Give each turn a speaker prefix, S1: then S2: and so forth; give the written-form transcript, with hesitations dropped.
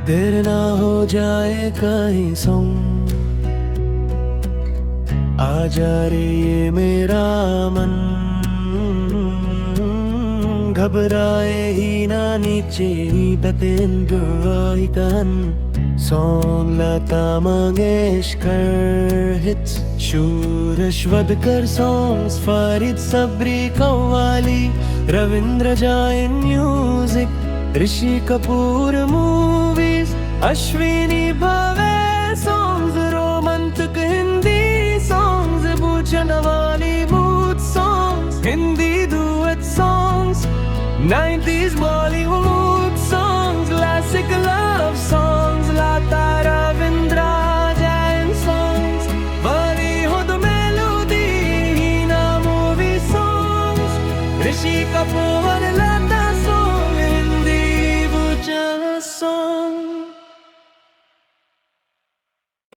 S1: देर ना हो जाए कहीं सॉन्ग आजा रे ये मेरा मन घबराए ही ना नीचे ततेंद्रवाहितन song Lata Mangeshkar hits शूरश वदकर songs Farid सबरी qawwali Ravindra Jain music Rishi Kapoor movies Ashwini Bhave songs romantic Hindi songs Bhushan Bollywood songs Hindi duet songs 90s Bollywood songs classic love songs Lata Ravindra Jain songs Bollywood melody Hina movie songs Rishi Kapoor Lata